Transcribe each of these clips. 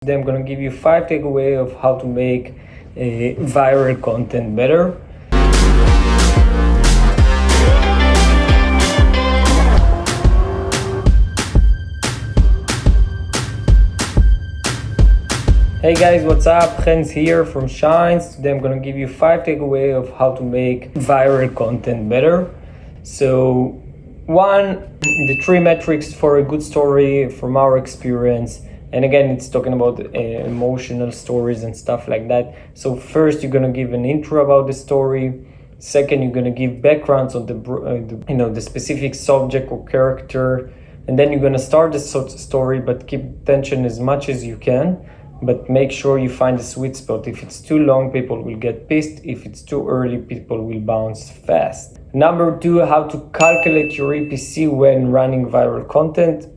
Today I'm gonna give you 5 takeaways of how to make viral content better. Hey guys, what's up? Hen's here from Shines. Today I'm gonna give you 5 takeaways of how to make viral content better. So, 1, the 3 metrics for a good story from our experience. And again, it's talking about emotional stories and stuff like that. So first, you're gonna give an intro about the story. Second, you're gonna give backgrounds on the specific subject or character. And then you're gonna start the story, but keep tension as much as you can. But make sure you find the sweet spot. If it's too long, people will get pissed. If it's too early, people will bounce fast. Number 2, how to calculate your EPC when running viral content.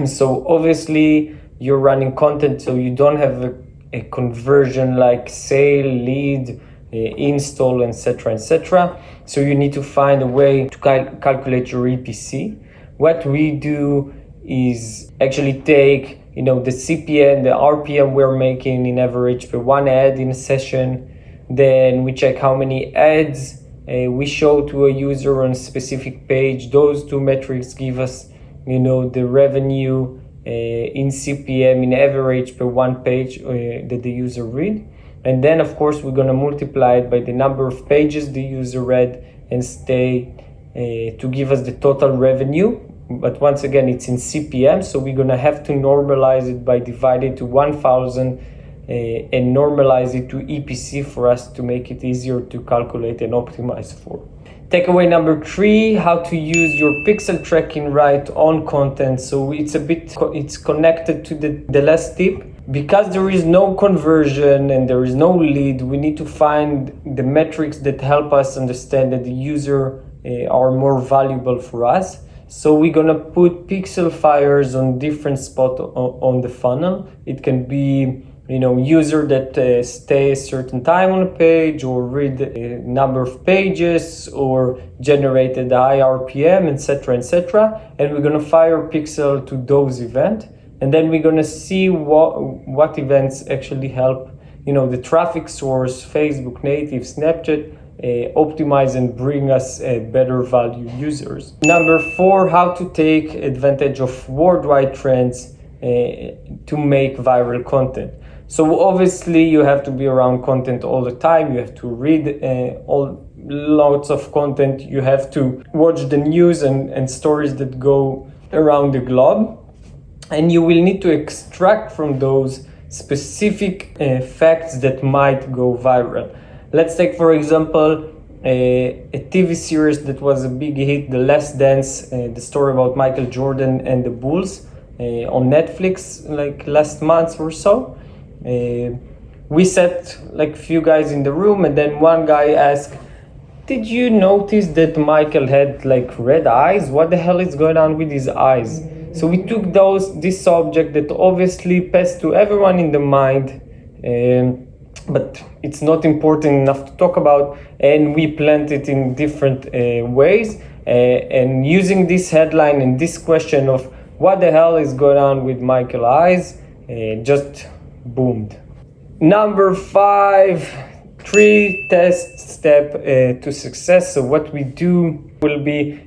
So obviously, you're running content, so you don't have a conversion like sale, lead, install, etc. So you need to find a way to calculate your EPC. What we do is actually take the CPM, the RPM we're making in average per one ad in a session. Then we check how many ads we show to a user on a specific page. Those 2 metrics give us the revenue in CPM in average per one page that the user read. And then of course we're going to multiply it by the number of pages the user read and stay to give us the total revenue. But once again, it's in CPM, so we're going to have to normalize it by dividing to 1000 and normalize it to EPC for us to make it easier to calculate and optimize for. Takeaway number 3, how to use your pixel tracking right on content. So it's connected to the last tip. Because there is no conversion and there is no lead, we need to find the metrics that help us understand that the user are more valuable for us. So we're gonna put pixel fires on different spots on the funnel. It can be user that stay a certain time on a page, or read a number of pages, or generated high RPM, etc. And we're gonna fire pixel to those events, and then we're gonna see what events actually help the traffic source, Facebook native, Snapchat, optimize and bring us better value users. Number 4, how to take advantage of worldwide trends to make viral content. So obviously you have to be around content all the time. You have to read lots of content. You have to watch the news and stories that go around the globe. And you will need to extract from those specific facts that might go viral. Let's take, for example, a TV series that was a big hit, The Last Dance, the story about Michael Jordan and the Bulls on Netflix like last month or so. We sat like few guys in the room, and then one guy asked, "Did you notice that Michael had like red eyes? What the hell is going on with his eyes?" So we took this subject that obviously passed to everyone in the mind, but it's not important enough to talk about, and we plant it in different ways, and using this headline and this question of what the hell is going on with Michael's eyes, just boomed. Number 5, 3 test step to success. So what we do will be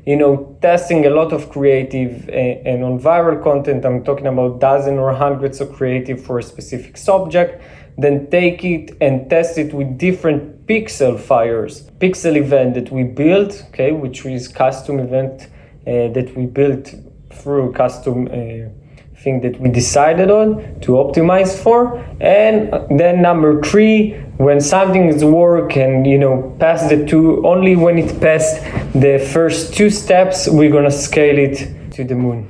testing a lot of creative, and on viral content I'm talking about dozens or hundreds of creative for a specific subject. Then take it and test it with different pixel fires, pixel event that we built, which is custom event that we built through custom thing that we decided on to optimize for. And then number 3, when something is work and pass the 2, only when it passed the first 2 steps, we're gonna scale it to the moon.